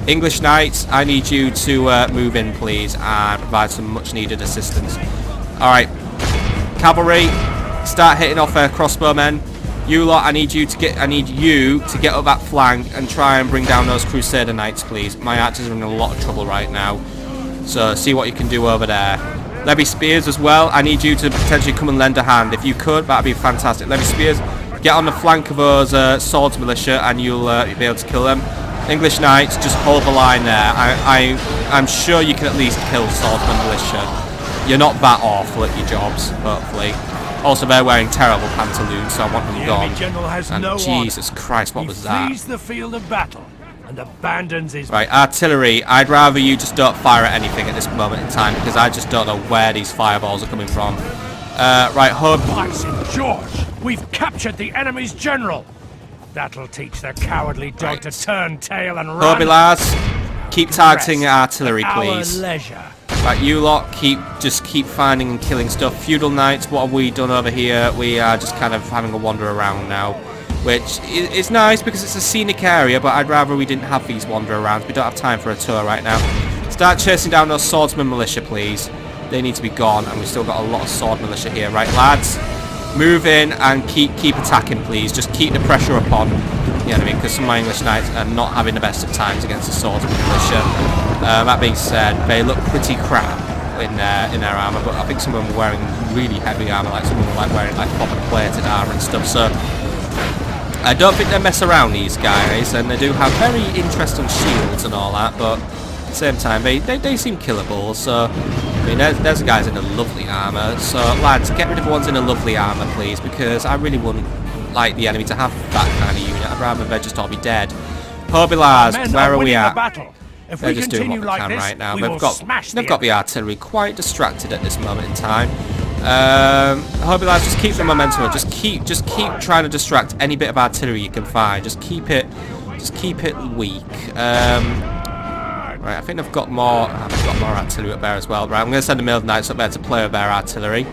English Knights, I need you to move in, please, and provide some much-needed assistance. Alright, cavalry, start hitting off their crossbowmen. You lot, I need you to get up that flank and try and bring down those Crusader Knights, please. My archers are in a lot of trouble right now, so see what you can do over there. Levy Spears as well, I need you to potentially come and lend a hand. If you could, that'd be fantastic. Levy Spears, get on the flank of those swords militia and you'll be able to kill them. English Knights, just hold the line there. I'm sure you can at least kill swordsman militia. You're not that awful at your jobs, hopefully. Also, they're wearing terrible pantaloons, so I want them gone. And Jesus Christ, what was that? Flees the field of battle and abandons his... Right, artillery, I'd rather you just don't fire at anything at this moment in time, because I just don't know where these fireballs are coming from. Right, hub. By St. George, we've captured the enemy's general. That'll teach the cowardly dog to turn tail and run. Hobilars, keep targeting artillery, please. Our leisure. Right, you lot, just keep finding and killing stuff. Feudal Knights, what have we done over here? We are just kind of having a wander around now, which is nice because it's a scenic area, but I'd rather we didn't have these wander arounds. We don't have time for a tour right now. Start chasing down those swordsman militia, please. They need to be gone, and we've still got a lot of sword militia here. Right, lads, move in and keep attacking, please. Just keep the pressure upon the enemy, because some of my English knights are not having the best of times against the swordsman militia. That being said, they look pretty crap in their armour, but I think some of them were wearing really heavy armour, like some of them were like wearing like copper plated armour and stuff. So I don't think they mess around, these guys, and they do have very interesting shields and all that, but at the same time they seem killable. So I mean, there's guys in a lovely armour, so lads, get rid of the ones in a lovely armour, please, because I really wouldn't like the enemy to have that kind of unit. I'd rather they just all be dead. Hobilars, where are we at? They're just doing what they can right now. They've got the artillery quite distracted at this moment in time. Hobilars, just keep the momentum up. Just keep trying to distract any bit of artillery you can find. Just keep it weak. Right, I think I've got more artillery up there as well. Right, I'm going to send the Milan Knights up there to play with their artillery.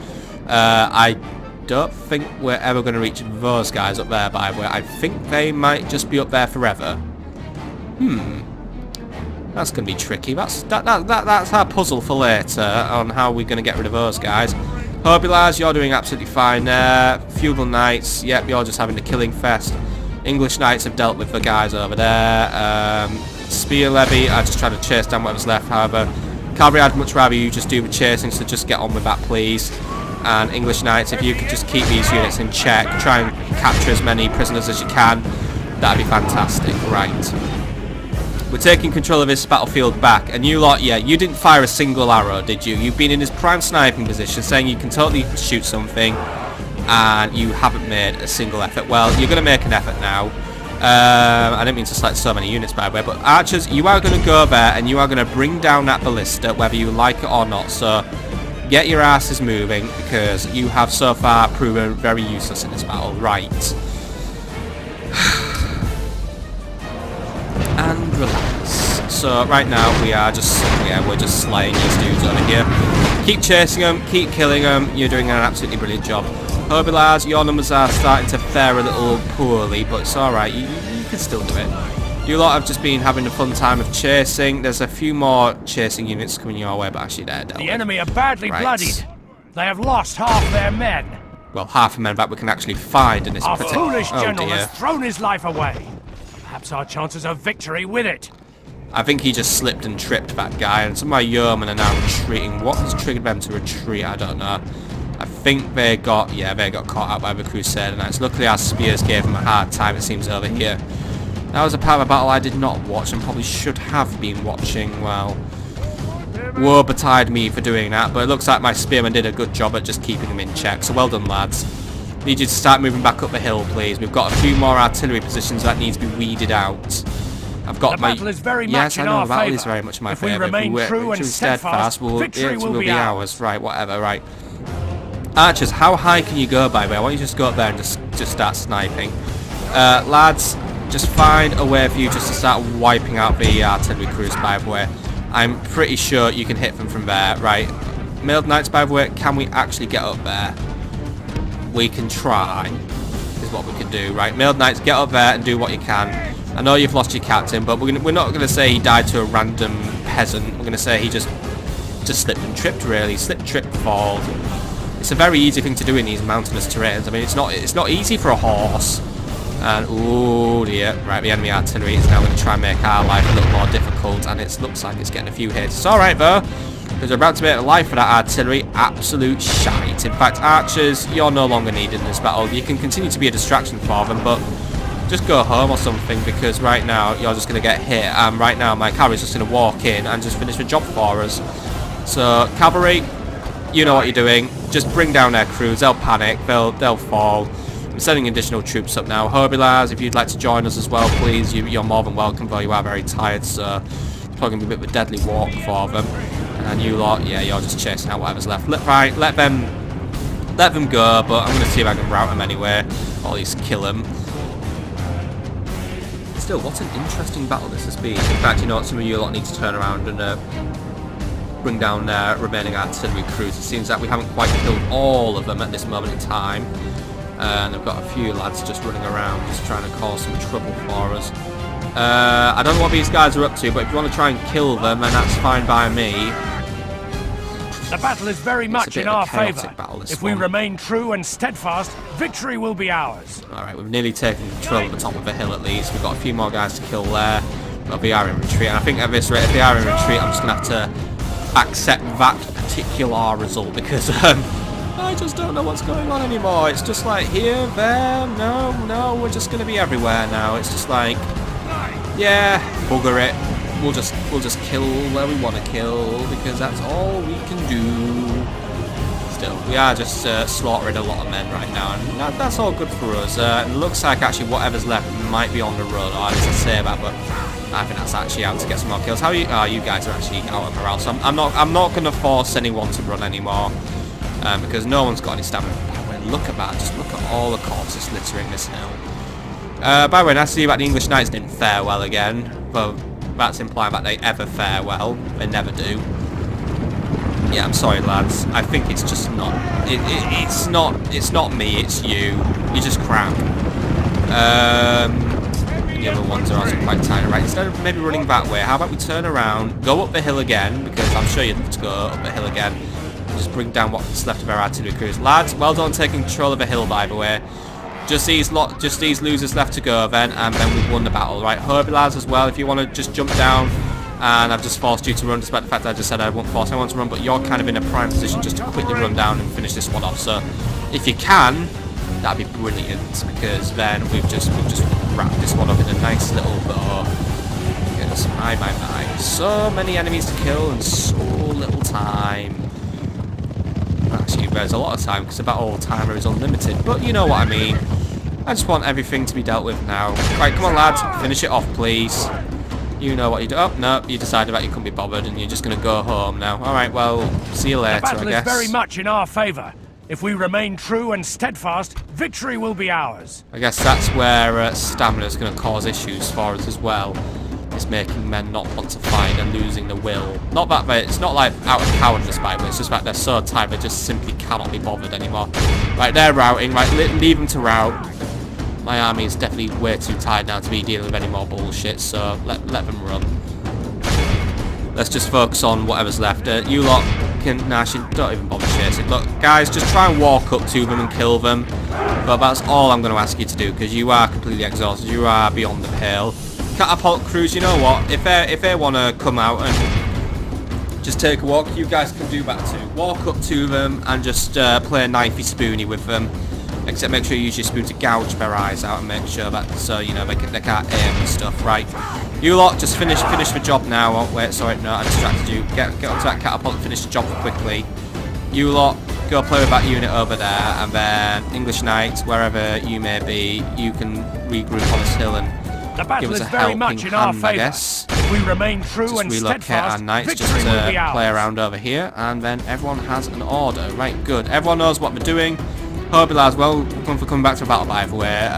I don't think we're ever going to reach those guys up there, by the way. I think they might just be up there forever. That's going to be tricky. That's our puzzle for later on how we're going to get rid of those guys. Hobilars, you're doing absolutely fine there. Feudal Knights, yep, you're just having the killing fest. English Knights have dealt with the guys over there. Spear Levy, I just trying to chase down whatever's left. However, Cavalry, I'd much rather you just do the chasing, so just get on with that, please. And English Knights, if you could just keep these units in check, try and capture as many prisoners as you can, that'd be fantastic. Right. We're taking control of this battlefield back, and you lot, yeah, you didn't fire a single arrow, did you? You've been in this prime sniping position, saying you can totally shoot something, and you haven't made a single effort. Well, you're going to make an effort now. I didn't mean to select so many units, by the way, but archers, you are going to go there and you are going to bring down that ballista whether you like it or not. So get your asses moving, because you have so far proven very useless in this battle. Right. And relax. So right now we're just slaying these dudes over here. Keep chasing them, keep killing them. You're doing an absolutely brilliant job. Hobilars, your numbers are starting to fare a little poorly, but it's alright, you can still do it. You lot have just been having a fun time of chasing. There's a few more chasing units coming your way, but actually they're dead. The enemy are badly bloodied. They have lost half their men. Well, half the men that we can actually find in this Our particular... foolish general has thrown his life away. Perhaps our chances of victory with it. I think he just slipped and tripped that guy, and some of my yeomen are now retreating. What has triggered them to retreat? I don't know. I think they got caught out by the Crusade Knights. Luckily our spears gave them a hard time, it seems, over here. That was a part of a battle I did not watch and probably should have been watching. Well, woe betide me for doing that, but it looks like my spearmen did a good job at just keeping them in check, so well done, lads. Need you to start moving back up the hill, please. We've got a few more artillery positions that need to be weeded out. I've got my... Yes, I know, the battle is very much in my favour. If we remain true and steadfast, victory will be ours. Right, whatever, right. Archers, how high can you go, by the way? I want you to just go up there and just start sniping. Lads, just find a way for you just to start wiping out the artillery crews, by the way. I'm pretty sure you can hit them from there. Right. Mailed Knights, by the way, can we actually get up there? We can try, is what we can do. Right, Mailed Knights, get up there and do what you can. I know you've lost your captain, but we're not going to say he died to a random peasant. We're going to say he just slipped and tripped, really. Slipped, tripped, fall. It's a very easy thing to do in these mountainous terrains. I mean, it's not easy for a horse. And oh dear, right, the enemy artillery is now going to try and make our life a little more difficult, and it looks like it's getting a few hits. It's all right though, because we're about to make a life for that artillery. Absolute shite. In fact, archers, you're no longer needed in this battle. You can continue to be a distraction for them, but just go home or something, because right now you're just going to get hit. And right now my cavalry's just going to walk in and just finish the job for us. So cavalry, you know what you're doing. Just bring down their crews. They'll panic. They'll fall. We're sending additional troops up now. Herbilars, if you'd like to join us as well, please, you're more than welcome, though you are very tired, so it's probably going to be a bit of a deadly walk for them. And you lot, yeah, you're just chasing out whatever's left. Let them go, but I'm going to see if I can rout them anyway, or at least kill them. Still, what an interesting battle this has been. In fact, you know what, some of you lot need to turn around and bring down remaining artillery crews. It seems that we haven't quite killed all of them at this moment in time. And I've got a few lads just running around, just trying to cause some trouble for us. I don't know what these guys are up to, but if you want to try and kill them, then that's fine by me. The battle is very much in our favour. If we remain true and steadfast, victory will be ours. Alright, we've nearly taken control of the top of the hill at least. We've got a few more guys to kill there. But they are in retreat. And I think at this rate, if they are in retreat, I'm just going to have to accept that particular result. Because I just don't know what's going on anymore. It's just like here, there, no, we're just going to be everywhere now. It's just like, yeah, bugger it. We'll just kill where we want to kill, because that's all we can do. Still, we are just slaughtering a lot of men right now, and that's all good for us. It looks like actually whatever's left might be on the run, or at least I say that, but I think that's actually out to get some more kills. How are you? You guys are actually out of morale, so I'm not going to force anyone to run anymore, because no one's got any stamina. Look at that! Just look at all the corpses littering this hill. By the way, nice to see that the English Knights didn't fare well again, but that's implying that they ever fare well. They never do. Yeah, I'm sorry, lads. I think it's just not. It's not me. It's you. You're just crap. The other ones are also quite tiny. Right, instead of maybe running that way, how about we turn around, go up the hill again, because I'm sure you'd love to go up the hill again, and just bring down what's left of our artillery crews. Lads, well done taking control of the hill, by the way. Just these losers left to go then, and then we've won the battle. Right, Herbilars as well, if you want to just jump down, and I've just forced you to run, despite the fact that I just said I won't force anyone to run, but you're kind of in a prime position just to quickly run down and finish this one off. So, if you can, that'd be brilliant, because then we've just wrapped this one up in a nice little bow. Because, my, so many enemies to kill and so little time. Actually, there's a lot of time, because the battle timer is unlimited, but you know what I mean. I just want everything to be dealt with now. Right, come on lads, finish it off please. You know what you do. Oh, no, you decided that you couldn't be bothered and you're just going to go home now. Alright, well, see you later, I guess. The battle is very much in our favour. If we remain true and steadfast, victory will be ours. I guess that's where stamina is going to cause issues for us as well. It's making men not want to fight and losing the will. Not that it's not like out of cowardice, by the way, it's just that they're so tired they just simply cannot be bothered anymore. Right, they're routing, right, leave them to rout. My army is definitely way too tired now to be dealing with any more bullshit, so let them run. Let's just focus on whatever's left. You lot can, don't even bother chasing. Look, guys, just try and walk up to them and kill them. But that's all I'm going to ask you to do, because you are completely exhausted. You are beyond the pale. Catapult crews, you know what? If they want to come out and just take a walk, you guys can do that too. Walk up to them and just play a knifey spoony with them. Except make sure you use your spoon to gouge their eyes out and make sure that, so you know, they can't aim and stuff. Right, you lot, just finish the job now. Oh, wait, sorry, no, I distracted you. Get onto that catapult and finish the job quickly. You lot, go play with that unit over there, and then English Knights, wherever you may be, you can regroup on this hill and give us a helping hand, I guess. If we remain true just and relocate steadfast, our knights just to play around over here, and then everyone has an order. Right, good. Everyone knows what they're doing. Herbilars, well, for coming back to a battle, by the way,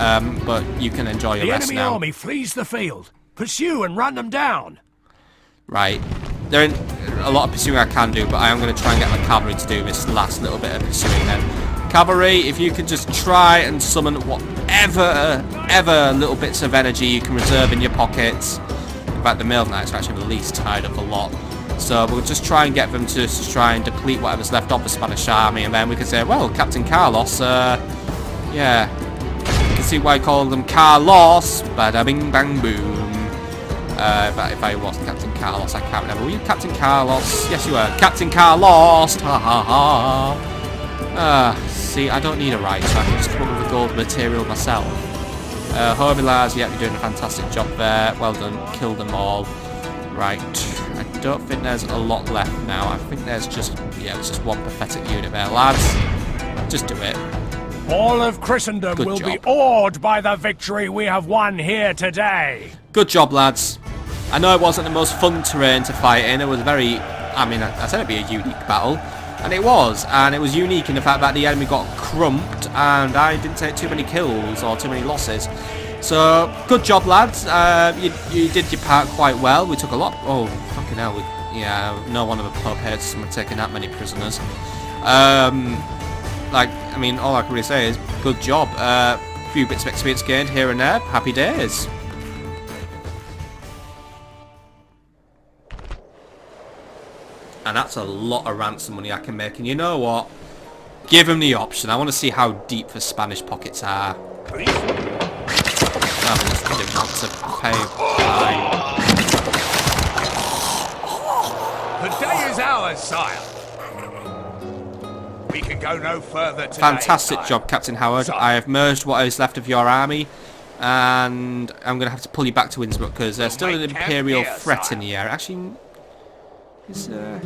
but you can enjoy your rest now. The enemy army flees the field. Pursue and run them down. Right. There ain't a lot of pursuing I can do, but I am going to try and get my cavalry to do this last little bit of pursuing then. Cavalry, if you could just try and summon whatever little bits of energy you can reserve in your pockets. In fact, the male knights are actually the least tied up a lot. So we'll just try and get them to try and deplete whatever's left of the Spanish army, and then we can say, well, Captain Carlos, yeah, you can see why I call them Carlos, bada bing bang boom. If I was Captain Carlos, I can't remember. Were you Captain Carlos? Yes, you were. Captain Carlos! Ha ha ha! See, I don't need a right, so I can just come up with the gold material myself. Herbilars, yeah, you're doing a fantastic job there. Well done, kill them all. Right, I don't think there's a lot left now. I think there's just, yeah, there's just one pathetic unit there. Lads, just do it. All of Christendom Good will be job. awed by the victory we have won here today. Good job, lads. I know it wasn't the most fun terrain to fight in. It was very, I mean, I said it'd be a unique battle. And it was. And it was unique in the fact that the enemy got crumped and I didn't take too many kills or too many losses. So, good job, lads. You did your part quite well. We took a lot. Oh, fucking hell. Yeah, no one of the pub hates taking that many prisoners. Like, I mean, all I can really say is good job. A few bits of experience gained here and there. Happy days. And that's a lot of ransom money I can make. And you know what? Give them the option. I want to see how deep the Spanish pockets are. Just didn't want to pay. The day is ours, sire. We can go no further today. Fantastic sire. job, Captain Howard. Sire. I have merged what is left of your army. And I'm going to have to pull you back to Innsbruck because there's still an make camp Imperial here, threat sire. in the air. Actually,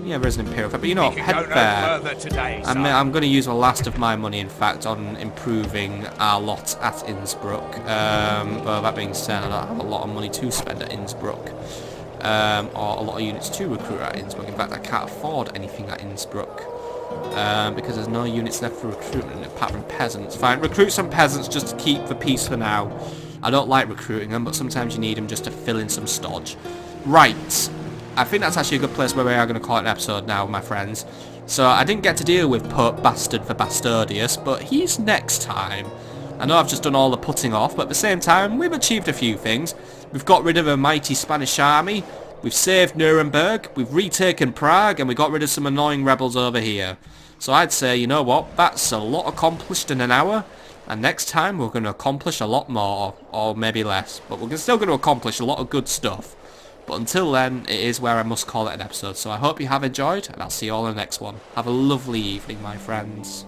yeah, there is an Imperial threat. But you know We what? can Head go no there. further today, I'm sire. going to use the last of my money, in fact, on improving our lot at Innsbruck. Well, that being said, I don't have a lot of money to spend at Innsbruck. Or a lot of units to recruit at Innsbruck. In fact, I can't afford anything at Innsbruck. Because there's no units left for recruitment apart from peasants. Fine, recruit some peasants just to keep the peace for now. I don't like recruiting them, but sometimes you need them just to fill in some stodge. Right. I think that's actually a good place where we are going to call it an episode now, my friends. So I didn't get to deal with Pope Bastard for Bastardius, but he's next time. I know I've just done all the putting off, but at the same time, we've achieved a few things. We've got rid of a mighty Spanish army, we've saved Nuremberg, we've retaken Prague, and we got rid of some annoying rebels over here. So I'd say, you know what, that's a lot accomplished in an hour, and next time we're going to accomplish a lot more, or maybe less, but we're still going to accomplish a lot of good stuff. But until then, it is where I must call it an episode. So I hope you have enjoyed, and I'll see you all in the next one. Have a lovely evening, my friends.